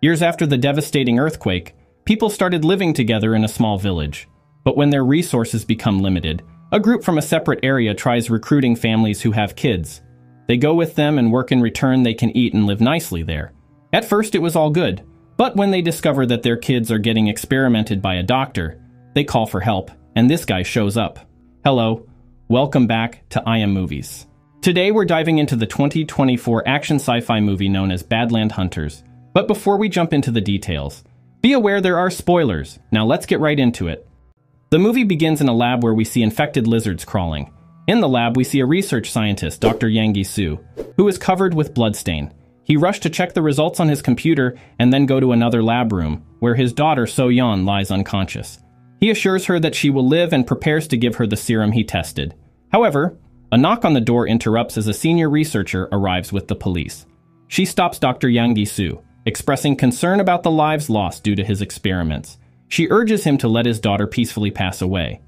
Years after the devastating earthquake, people started living together in a small village. But when their resources become limited, a group from a separate area tries recruiting families who have kids. They go with them and work in return they can eat and live nicely there. At first it was all good, but when they discover that their kids are getting experimented by a doctor, they call for help, and this guy shows up. Hello, welcome back to I Am Movies. Today we're diving into the 2024 action sci-fi movie known as Badland Hunters. But before we jump into the details, be aware there are spoilers. Now let's get right into it. The movie begins in a lab where we see infected lizards crawling. In the lab, we see a research scientist, Dr. Yang Su, who is covered with bloodstain. He rushed to check the results on his computer and then go to another lab room, where his daughter So-yeon lies unconscious. He assures her that she will live and prepares to give her the serum he tested. However, a knock on the door interrupts as a senior researcher arrives with the police. She stops Dr. Yang Su, expressing concern about the lives lost due to his experiments. She urges him to let his daughter peacefully pass away.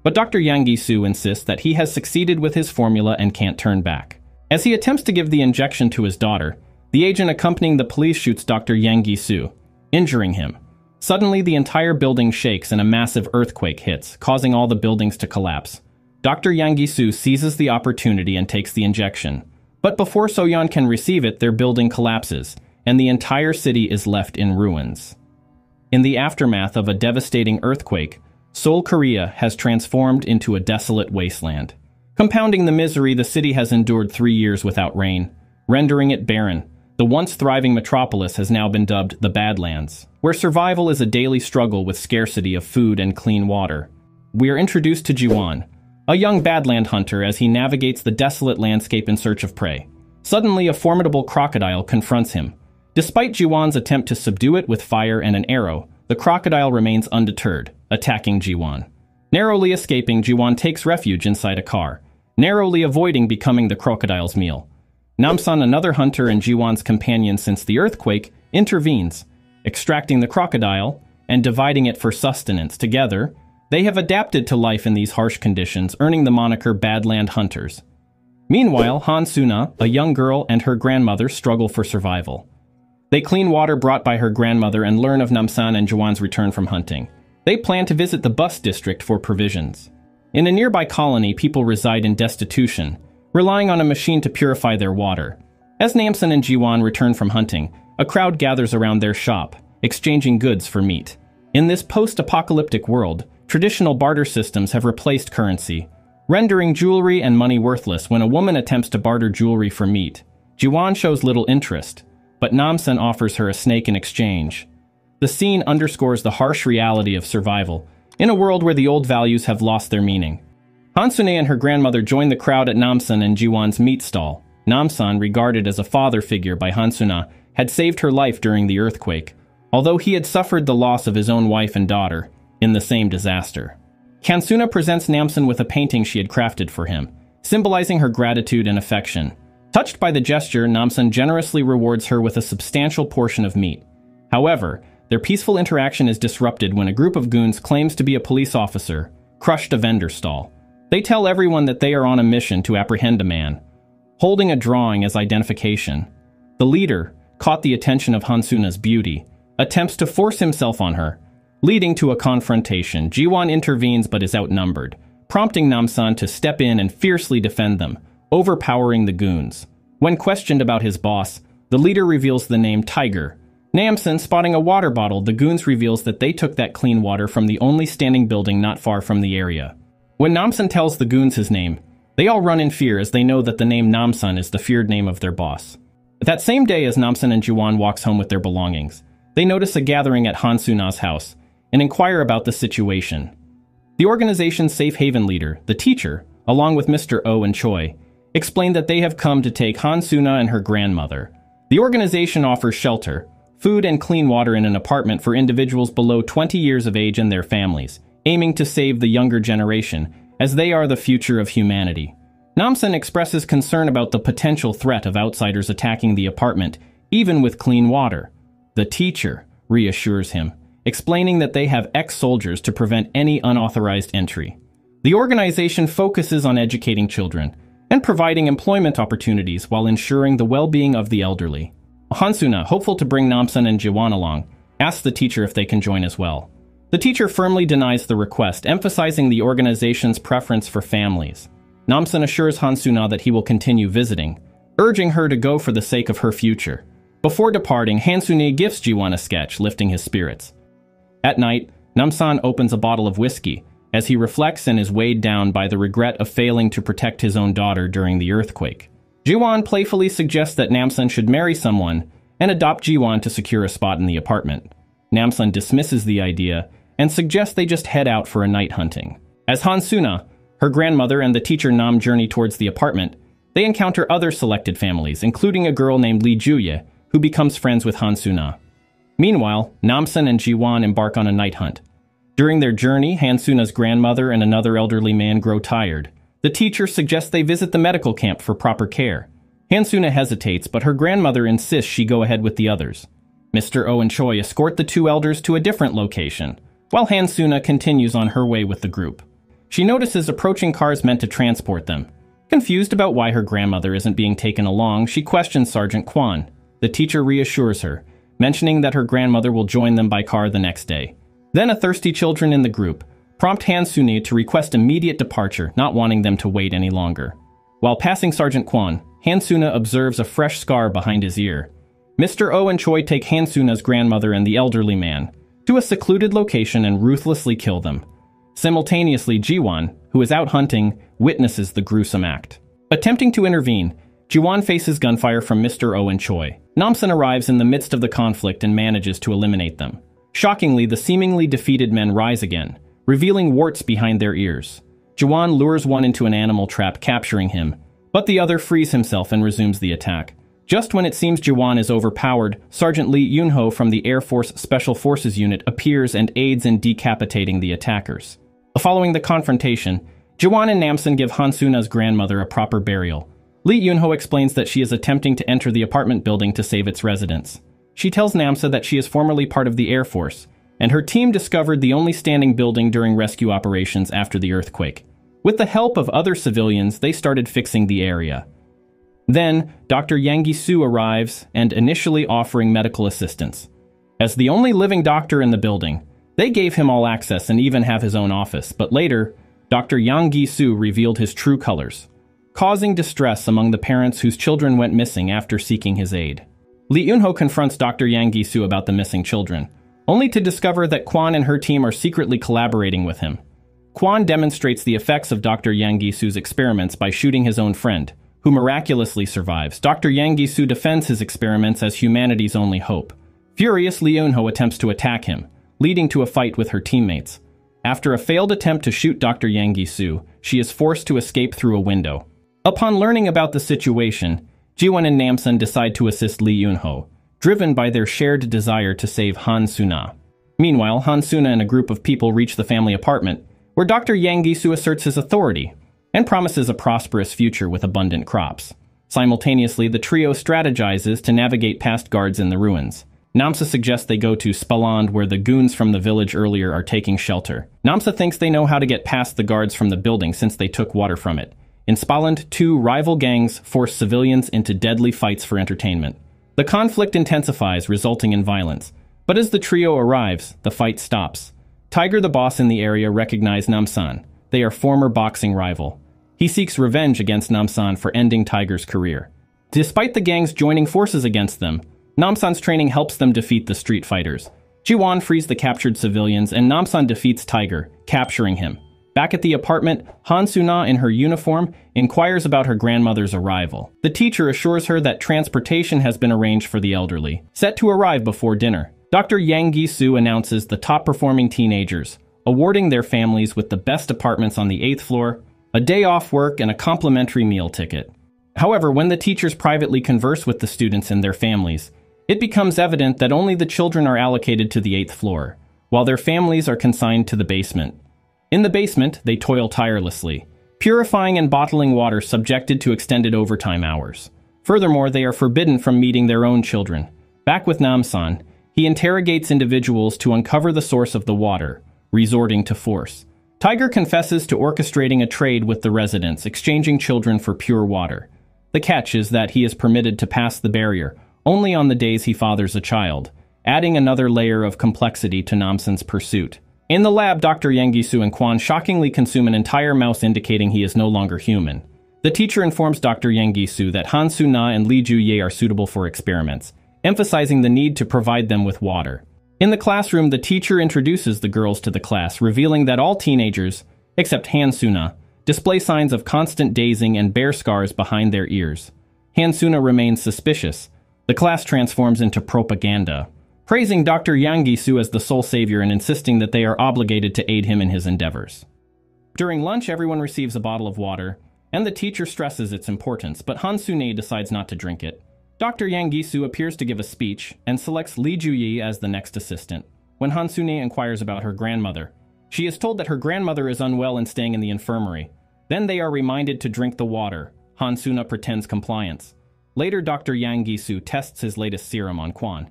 But Dr. Yang Su insists that he has succeeded with his formula and can't turn back. As he attempts to give the injection to his daughter, the agent accompanying the police shoots Dr. Yang Su, injuring him. Suddenly, the entire building shakes and a massive earthquake hits, causing all the buildings to collapse. Dr. Yang Su seizes the opportunity and takes the injection. But before So-yeon can receive it, their building collapses, and the entire city is left in ruins. In the aftermath of a devastating earthquake, Seoul, Korea has transformed into a desolate wasteland. Compounding the misery, the city has endured 3 years without rain, rendering it barren. The once thriving metropolis has now been dubbed the Badlands, where survival is a daily struggle with scarcity of food and clean water. We are introduced to Ji-won, a young Badland hunter, as he navigates the desolate landscape in search of prey. Suddenly, a formidable crocodile confronts him. Despite Ji-won's attempt to subdue it with fire and an arrow, the crocodile remains undeterred, attacking Ji-won. Narrowly escaping, Ji-won takes refuge inside a car, narrowly avoiding becoming the crocodile's meal. Namsan, another hunter and Ji-won's companion since the earthquake, intervenes, extracting the crocodile and dividing it for sustenance. Together, they have adapted to life in these harsh conditions, earning the moniker Badland Hunters. Meanwhile, Han-suna, a young girl, and her grandmother struggle for survival. They clean water brought by her grandmother and learn of Namsan and Ji-won's return from hunting. They plan to visit the bus district for provisions. In a nearby colony, people reside in destitution, relying on a machine to purify their water. As Namsan and Ji-won return from hunting, a crowd gathers around their shop, exchanging goods for meat. In this post-apocalyptic world, traditional barter systems have replaced currency, rendering jewelry and money worthless. When a woman attempts to barter jewelry for meat, Ji-won shows little interest, but Namsan offers her a snake in exchange. The scene underscores the harsh reality of survival, in a world where the old values have lost their meaning. Hansune and her grandmother join the crowd at Namsan and Ji-won's meat stall. Namsan, regarded as a father figure by Hansuna, had saved her life during the earthquake, although he had suffered the loss of his own wife and daughter in the same disaster. Hansuna presents Namsan with a painting she had crafted for him, symbolizing her gratitude and affection. Touched by the gesture, Namsan generously rewards her with a substantial portion of meat. However, their peaceful interaction is disrupted when a group of goons claims to be a police officer, crushed a vendor stall. They tell everyone that they are on a mission to apprehend a man, holding a drawing as identification. The leader, caught the attention of Hansuna's beauty, attempts to force himself on her, leading to a confrontation. Ji-won intervenes but is outnumbered, prompting Namsan to step in and fiercely defend them, overpowering the goons. When questioned about his boss, the leader reveals the name Tiger. Namsan spotting a water bottle, the goons reveals that they took that clean water from the only standing building not far from the area. When Namsan tells the goons his name, they all run in fear as they know that the name Namsan is the feared name of their boss. That same day, as Namsan and Ji-won walks home with their belongings, they notice a gathering at Hansuna's house and inquire about the situation. The organization's safe haven leader, the teacher, along with Mr. Oh and Choi, explain that they have come to take Hansuna and her grandmother. The organization offers shelter, food and clean water in an apartment for individuals below 20 years of age and their families, aiming to save the younger generation, as they are the future of humanity. Namsan expresses concern about the potential threat of outsiders attacking the apartment, even with clean water. The teacher reassures him, explaining that they have ex-soldiers to prevent any unauthorized entry. The organization focuses on educating children and providing employment opportunities while ensuring the well-being of the elderly. Hansuna, hopeful to bring Namsun and Jiwon along, asks the teacher if they can join as well. The teacher firmly denies the request, emphasizing the organization's preference for families. Namsun assures Hansuna that he will continue visiting, urging her to go for the sake of her future. Before departing, Hansuna gives Jiwon a sketch, lifting his spirits. At night, Namsan opens a bottle of whiskey, as he reflects and is weighed down by the regret of failing to protect his own daughter during the earthquake. Jiwon playfully suggests that Namsun should marry someone and adopt Jiwon to secure a spot in the apartment. Namsun dismisses the idea and suggests they just head out for a night hunting. As Hansuna, her grandmother, and the teacher Nam journey towards the apartment, they encounter other selected families, including a girl named Lee Juye, who becomes friends with Hansuna. Meanwhile, Namsun and Jiwon embark on a night hunt. During their journey, Hansuna's grandmother and another elderly man grow tired. The teacher suggests they visit the medical camp for proper care. Hansuna hesitates, but her grandmother insists she go ahead with the others. Mr. Oh and Choi escort the two elders to a different location, while Hansuna continues on her way with the group. She notices approaching cars meant to transport them. Confused about why her grandmother isn't being taken along, she questions Sergeant Kwan. The teacher reassures her, mentioning that her grandmother will join them by car the next day. Then a thirsty children in the group prompt Hansuna to request immediate departure, not wanting them to wait any longer. While passing Sergeant Kwan, Hansuna observes a fresh scar behind his ear. Mr. Oh and Choi take Hansuna's grandmother and the elderly man to a secluded location and ruthlessly kill them. Simultaneously, Jiwon, who is out hunting, witnesses the gruesome act. Attempting to intervene, Jiwon faces gunfire from Mr. Oh and Choi. Namsun arrives in the midst of the conflict and manages to eliminate them. Shockingly, the seemingly defeated men rise again, revealing warts behind their ears. Jiwon lures one into an animal trap, capturing him, but the other frees himself and resumes the attack. Just when it seems Jiwon is overpowered, Sergeant Lee Yun-ho from the Air Force Special Forces Unit appears and aids in decapitating the attackers. Following the confrontation, Jiwon and Namsun give Hansuna's grandmother a proper burial. Lee Yun-ho explains that she is attempting to enter the apartment building to save its residents. She tells Namsa that she is formerly part of the Air Force, and her team discovered the only standing building during rescue operations after the earthquake. With the help of other civilians, they started fixing the area. Then, Dr. Yang Gi-soo arrives and initially offering medical assistance. As the only living doctor in the building, they gave him all access and even have his own office, but later, Dr. Yang Gi-soo revealed his true colors, causing distress among the parents whose children went missing after seeking his aid. Lee Yun-ho confronts Dr. Yang Gi-soo about the missing children, only to discover that Kwan and her team are secretly collaborating with him. Kwan demonstrates the effects of Dr. Yang Gi-soo's experiments by shooting his own friend, who miraculously survives. Dr. Yang Gi-soo defends his experiments as humanity's only hope. Furious, Lee Yun-ho attempts to attack him, leading to a fight with her teammates. After a failed attempt to shoot Dr. Yang Gi-soo, she is forced to escape through a window. Upon learning about the situation, Jiwon and Namsun decide to assist Lee Yun-ho, driven by their shared desire to save Hansuna. Meanwhile, Hansuna and a group of people reach the family apartment, where Dr. Yang Gi-soo asserts his authority and promises a prosperous future with abundant crops. Simultaneously, the trio strategizes to navigate past guards in the ruins. Namsa suggests they go to Spaland, where the goons from the village earlier are taking shelter. Namsa thinks they know how to get past the guards from the building since they took water from it. In Spaland, two rival gangs force civilians into deadly fights for entertainment. The conflict intensifies, resulting in violence. But as the trio arrives, the fight stops. Tiger, the boss in the area, recognizes Namsan. They are former boxing rival. He seeks revenge against Namsan for ending Tiger's career. Despite the gangs joining forces against them, Namsan's training helps them defeat the street fighters. Jiwon frees the captured civilians, and Namsan defeats Tiger, capturing him. Back at the apartment, Hansuna, in her uniform, inquires about her grandmother's arrival. The teacher assures her that transportation has been arranged for the elderly, set to arrive before dinner. Dr. Yang Gi-soo announces the top-performing teenagers, awarding their families with the best apartments on the 8th floor, a day off work, and a complimentary meal ticket. However, when the teachers privately converse with the students and their families, it becomes evident that only the children are allocated to the 8th floor, while their families are consigned to the basement. In the basement, they toil tirelessly, purifying and bottling water subjected to extended overtime hours. Furthermore, they are forbidden from meeting their own children. Back with Namsan, he interrogates individuals to uncover the source of the water, resorting to force. Tiger confesses to orchestrating a trade with the residents, exchanging children for pure water. The catch is that he is permitted to pass the barrier, only on the days he fathers a child, adding another layer of complexity to Namsun's pursuit. In the lab, Dr. Yang Gisu and Kwon shockingly consume an entire mouse, indicating he is no longer human. The teacher informs Dr. Yang Gisu that Han Su-na and Lee Ju-ye are suitable for experiments, emphasizing the need to provide them with water. In the classroom, the teacher introduces the girls to the class, revealing that all teenagers, except Han Su-na, display signs of constant dazing and bear scars behind their ears. Han Su-na remains suspicious. The class transforms into propaganda, praising Dr. Yang Gisu as the sole savior and insisting that they are obligated to aid him in his endeavors. During lunch, everyone receives a bottle of water, and the teacher stresses its importance, but Han Su-na decides not to drink it. Dr. Yang Gisu appears to give a speech and selects Lee Ju-ye as the next assistant. When Han Su-na inquires about her grandmother, she is told that her grandmother is unwell and staying in the infirmary. Then they are reminded to drink the water. Han Su-na pretends compliance. Later, Dr. Yang Gisu tests his latest serum on Kwon.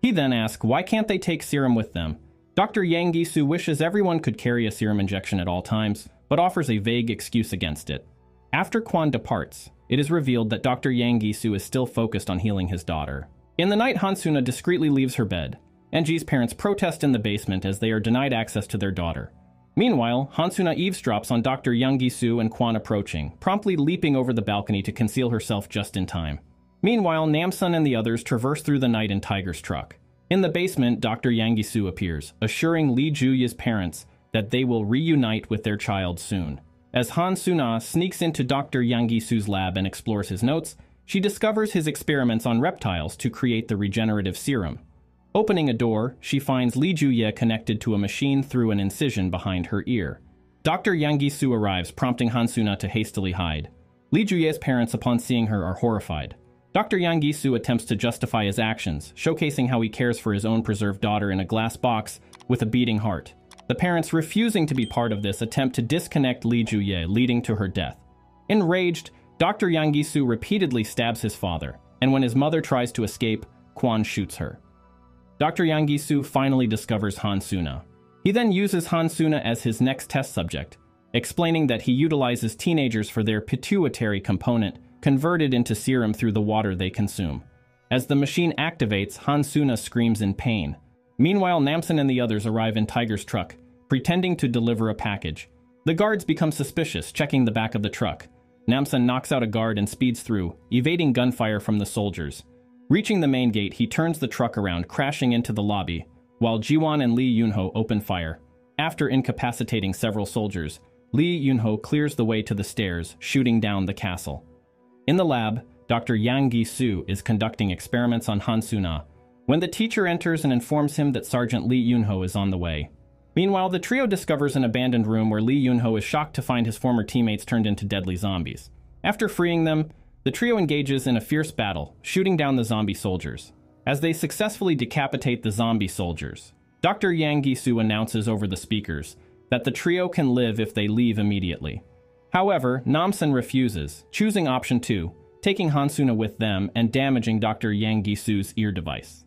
He then asks why can't they take serum with them. Dr. Yang Gisu wishes everyone could carry a serum injection at all times, but offers a vague excuse against it. After Kwon departs, it is revealed that Dr. Yang Gisu is still focused on healing his daughter. In the night, Han Su-na discreetly leaves her bed. Enji's parents protest in the basement as they are denied access to their daughter. Meanwhile, Han Su-na eavesdrops on Dr. Yang Gisu and Kwon approaching, promptly leaping over the balcony to conceal herself just in time. Meanwhile, Namsun and the others traverse through the night in Tiger's truck. In the basement, Dr. Yang Gisu appears, assuring Lee Ju-ye's parents that they will reunite with their child soon. As Han Su-na sneaks into Dr. Yang Gisu's lab and explores his notes, she discovers his experiments on reptiles to create the regenerative serum. Opening a door, she finds Lee Ju-ye connected to a machine through an incision behind her ear. Dr. Yang Gisu arrives, prompting Han Su-na to hastily hide. Lee Ju-ye's parents, upon seeing her, are horrified. Dr. Yang Gisu attempts to justify his actions, showcasing how he cares for his own preserved daughter in a glass box with a beating heart. The parents, refusing to be part of this, attempt to disconnect Lee Ju-ye, leading to her death. Enraged, Dr. Yang Gisu repeatedly stabs his father, and when his mother tries to escape, Kwon shoots her. Dr. Yang Gisu finally discovers Han Su-na. He then uses Han Su-na as his next test subject, explaining that he utilizes teenagers for their pituitary component converted into serum through the water they consume. As the machine activates, Han Su-na screams in pain. Meanwhile, Namsun and the others arrive in Tiger's truck, pretending to deliver a package. The guards become suspicious, checking the back of the truck. Namsun knocks out a guard and speeds through, evading gunfire from the soldiers. Reaching the main gate, he turns the truck around, crashing into the lobby, while Ji-won and Lee Yun-ho open fire. After incapacitating several soldiers, Lee Yun-ho clears the way to the stairs, shooting down the castle. In the lab, Dr. Yang Gisu is conducting experiments on Han Su-na, when the teacher enters and informs him that Sergeant Lee Yun-ho is on the way. Meanwhile, the trio discovers an abandoned room where Lee Yun-ho is shocked to find his former teammates turned into deadly zombies. After freeing them, the trio engages in a fierce battle, shooting down the zombie soldiers. As they successfully decapitate the zombie soldiers, Dr. Yang Gisu announces over the speakers that the trio can live if they leave immediately. However, Namsun refuses, choosing option 2, taking Han Su-na with them and damaging Dr. Yang Gisu's ear device.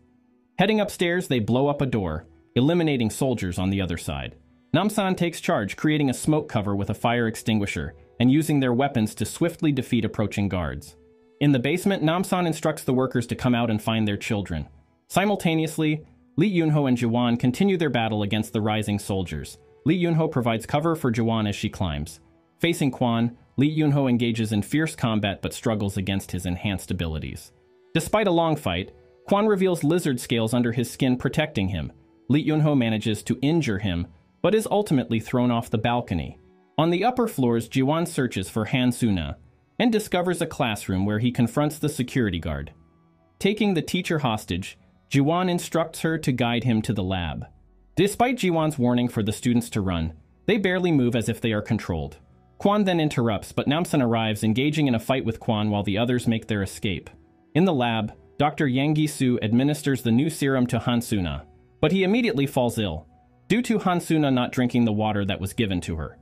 Heading upstairs, they blow up a door, eliminating soldiers on the other side. Namsun takes charge, creating a smoke cover with a fire extinguisher and using their weapons to swiftly defeat approaching guards. In the basement, Namsun instructs the workers to come out and find their children. Simultaneously, Lee Yun-ho and Ji-won continue their battle against the rising soldiers. Lee Yun-ho provides cover for Ji-won as she climbs. Facing Kwon, Lee Yun-ho engages in fierce combat but struggles against his enhanced abilities. Despite a long fight, Kwon reveals lizard scales under his skin protecting him. Lee Yun-ho manages to injure him, but is ultimately thrown off the balcony. On the upper floors, Ji-won searches for Han Su-na and discovers a classroom where he confronts the security guard. Taking the teacher hostage, Ji-won instructs her to guide him to the lab. Despite Ji-won's warning for the students to run, they barely move as if they are controlled. Kwon then interrupts, but Namsun arrives, engaging in a fight with Kwon while the others make their escape. In the lab, Dr. Yang Gisu administers the new serum to Han Su-na, but he immediately falls ill, due to Han Su-na not drinking the water that was given to her.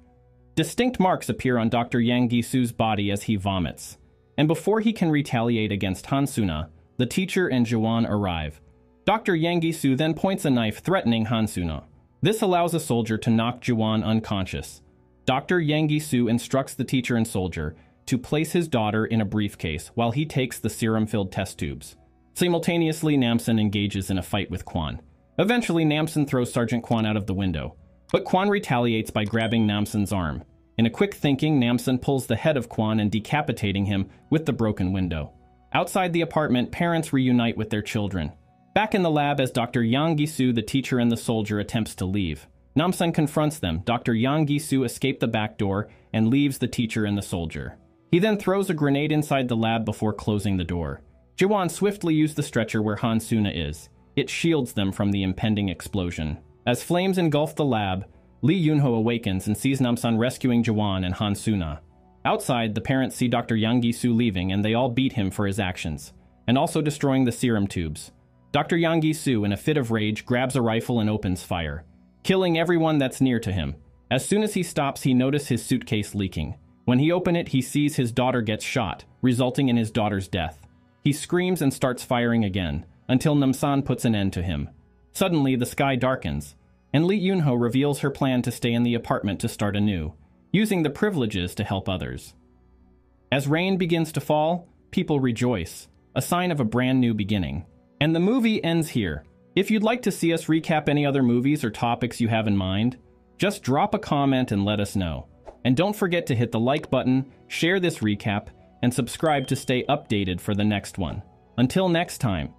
Distinct marks appear on Dr. Yang Gisu's body as he vomits, and before he can retaliate against Han Su-na, the teacher and Ji-won arrive. Dr. Yang Gisu then points a knife, threatening Han Su-na. This allows a soldier to knock Ji-won unconscious. Dr. Yang Gisu instructs the teacher and soldier to place his daughter in a briefcase while he takes the serum-filled test tubes. Simultaneously, Namsen engages in a fight with Kwon. Eventually, Namsen throws Sergeant Kwon out of the window, but Kwon retaliates by grabbing Namsen's arm. In a quick thinking, Namsen pulls the head of Kwon and decapitating him with the broken window. Outside the apartment, parents reunite with their children. Back in the lab, as Dr. Yang Gi-soo, the teacher and the soldier, attempts to leave, Namsen confronts them. Dr. Yang Gi-soo escapes the back door and leaves the teacher and the soldier. He then throws a grenade inside the lab before closing the door. Jaewon swiftly used the stretcher where Han Suna is. It shields them from the impending explosion. As flames engulf the lab, Lee Yunho awakens and sees Namsan rescuing Jaewon and Han Suna. Outside, the parents see Dr. Yang Gi-soo leaving and they all beat him for his actions, and also destroying the serum tubes. Dr. Yang Gi-soo, in a fit of rage, grabs a rifle and opens fire, killing everyone that's near to him. As soon as he stops, he notices his suitcase leaking. When he opens it, he sees his daughter gets shot, resulting in his daughter's death. He screams and starts firing again, until Namsan puts an end to him. Suddenly, the sky darkens, and Lee Yunho reveals her plan to stay in the apartment to start anew, using the privileges to help others. As rain begins to fall, people rejoice, a sign of a brand new beginning. And the movie ends here. If you'd like to see us recap any other movies or topics you have in mind, just drop a comment and let us know. And don't forget to hit the like button, share this recap, and subscribe to stay updated for the next one. Until next time.